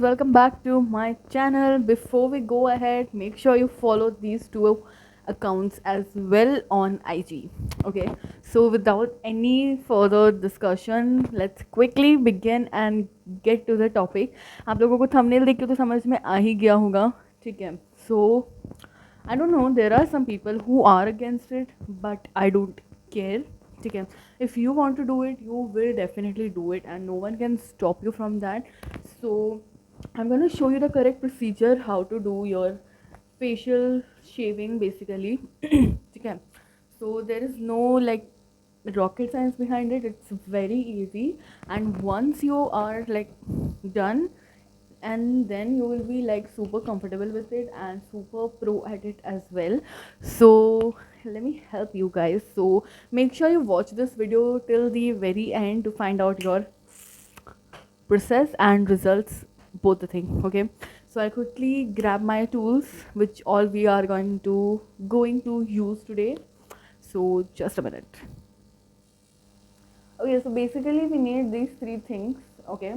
guys, welcome back to my channel. Before we go ahead, make sure you follow these two accounts as well on IG. Okay, so without any further discussion, let's quickly begin and get to the topic. आप लोगों को thumbnail देख के तो समझ में आ ही गया होगा, ठीक है? So I don't know, there are some people who are against it, but I don't care. ठीक है, if you want to do it, you will definitely do it, and no one can stop you from that. So I'm going to show you the correct procedure how to do your facial shaving basically. ठीक है, so there is no like rocket science behind it. It's very easy, and once you are like done, and then you will be like super comfortable with it and super pro at it as well. So let me help you guys. So make sure you watch this video till the very end to find out your process and results, both the thing. Okay, so I quickly grab my tools which all we are going to use today. So just a minute. Okay, so basically we need these three things. Okay,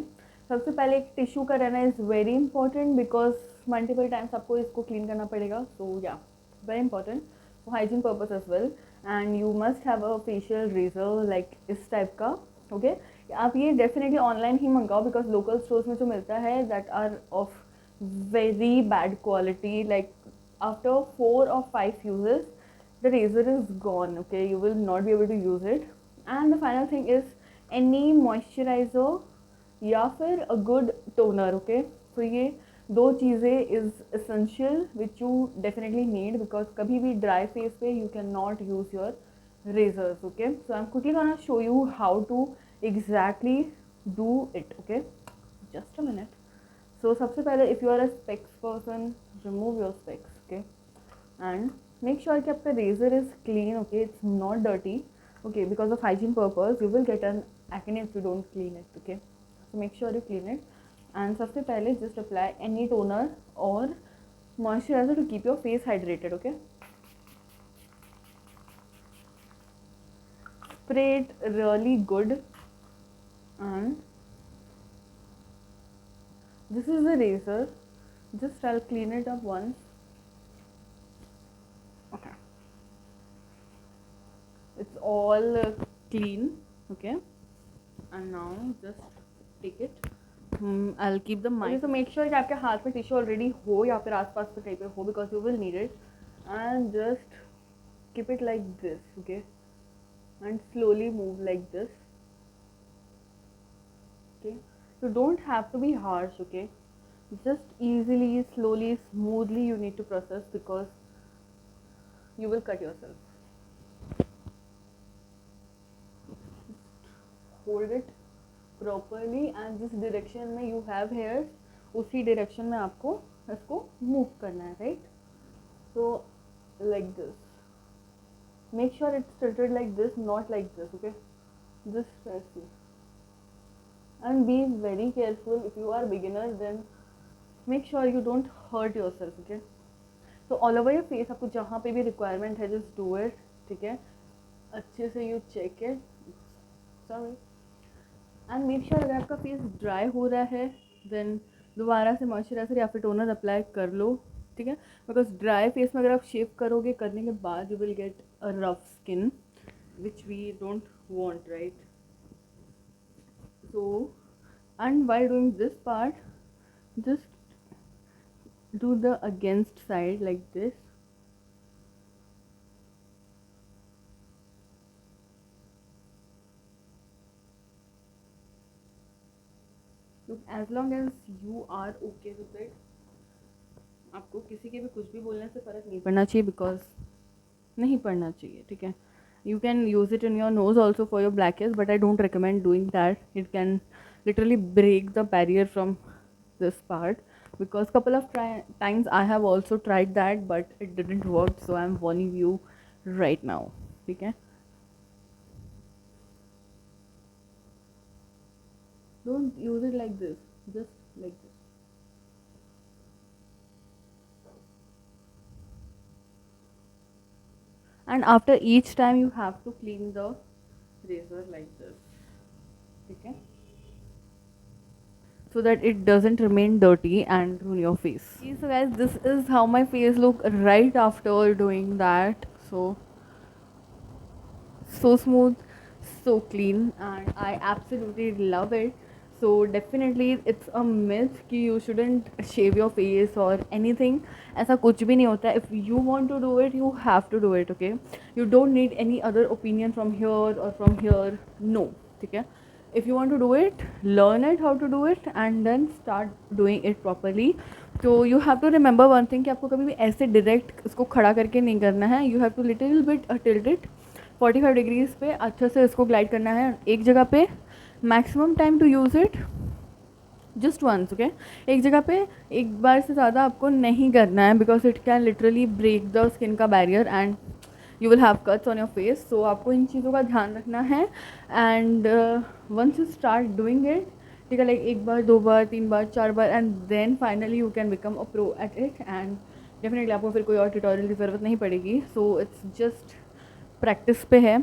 सबसे पहले एक tissue का रहना is very important because multiple times आपको इसको clean करना पड़ेगा. So yeah very important for hygiene purpose as well. And you must have a facial razor like इस टाइप का. ओके, आप ये डेफिनेटली ऑनलाइन ही मंगाओ बिकॉज लोकल स्टोर्स में जो मिलता है that are of very bad quality. Like after 4 or 5 uses the razor is gone. Okay, you will not be able to use it. And the final thing is any moisturizer या फिर a good toner. Okay, so ये दो चीज़ें is essential which you definitely need because कभी भी dry face पे you can not use your razors. Okay, so I am quickly gonna show you how to exactly do it. Okay, just a minute. So सबसे पहले if you are a specs person, remove your specs. Okay, and make sure कि आपका razor is clean. Okay, it's not dirty. Okay, because of hygiene purpose you will get an acne if you don't clean it. Okay, so make sure you clean it. And सबसे पहले just apply any toner or moisturizer to keep your face hydrated. Okay, spray it really good. And this is the razor, just I'll clean it up once. Okay, it's all clean. Okay, and now just take it. I'll keep the mic. Okay, so make sure कि आपके हाथ में tissue already हो या फिर आसपास पे कहीं पे हो because you will need it. And just keep it like this. Okay, and slowly move like this. Okay, you don't have to be harsh. Okay, just easily, slowly, smoothly you need to process because you will cut yourself. Hold it properly and जिस direction में you have hairs उसी direction में आपको इसको move करना है, right? So like this. Make sure it's tilted like this, not like this. Okay, just press it. And be very careful. If you are beginner, then make sure you don't hurt yourself. Okay, so all over your face आपको जहाँ पे भी requirement है just do it. ठीक है, अच्छे से you check it. Sorry. And make sure अगर आपका फेस ड्राई हो रहा है देन दोबारा से मॉइस्चराइजर या फिर टोनर अप्लाई कर लो. ठीक है, बिकॉज ड्राई फेस में अगर आप शेव करोगे करने के बाद you will get a rough skin which we don't want, right? So and while doing this part just do the against side like this. as long as you are okay with it, आपको किसी के भी कुछ भी बोलने से फ़र्क नहीं पड़ना चाहिए बिकॉज नहीं पड़ना चाहिए. ठीक है, you can use it in your nose also for your blackheads, but I don't recommend doing that. It can literally break the barrier from this part because couple of times I have also tried that but it didn't work, so I'm warning you right now. ठीक है, don't use it like this, just like this. And after each time you have to clean the razor like this. Okay, so that it doesn't remain dirty and ruin your face. Okay, so guys, this is how my face look right after doing that. So smooth, so clean, and I absolutely love it. So definitely it's a myth कि you shouldn't shave your face or anything. ऐसा कुछ भी नहीं होता है. If you want to do it, you have to do it. Okay, you don't need any other opinion from here or from here. No, ठीक है. If you want to do it, learn it how to do it and then start doing it properly. तो you have to remember one thing कि आपको कभी भी ऐसे direct इसको खड़ा करके नहीं करना है. You have to little bit tilt it 45 degrees पे अच्छे से इसको ग्लाइड करना है एक जगह पे. Maximum time to use it just once. Okay, एक जगह पे एक बार से ज़्यादा आपको नहीं करना है because it can literally break the skin का barrier and you will have cuts on your face. So आपको इन चीज़ों का ध्यान रखना है and once you start doing it, ठीक है, लाइक एक बार, दो बार, तीन बार, चार बार and then finally you can become a pro at it and definitely आपको फिर कोई और ट्यूटोरियल की ज़रूरत नहीं पड़ेगी. सो इट्स जस्ट प्रैक्टिस पे है,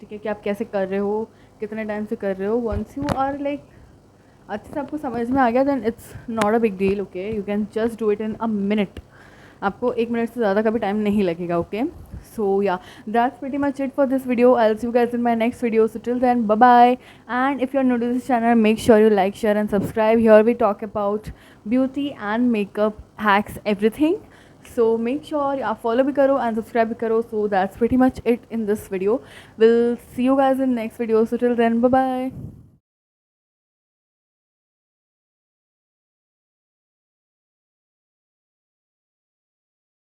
ठीक है, कि आप कैसे कर रहे हो, कितने टाइम से कर रहे हो. वंस यू आर लाइक अच्छे से आपको समझ में आ गया then it's not a big deal. Okay, you can just do it in a minute. आपको एक मिनट से ज़्यादा का भी टाइम नहीं लगेगा. Okay, so yeah that's pretty much it for this video. I will see you guys in my next video. So till then bye bye. And if you are new to this channel, make sure you like, share and subscribe. Here we talk about beauty and makeup hacks, everything. So make sure you follow भी करो and subscribe भी करो. So that's pretty much it in this video. We'll see you guys in next video. So till then, bye bye.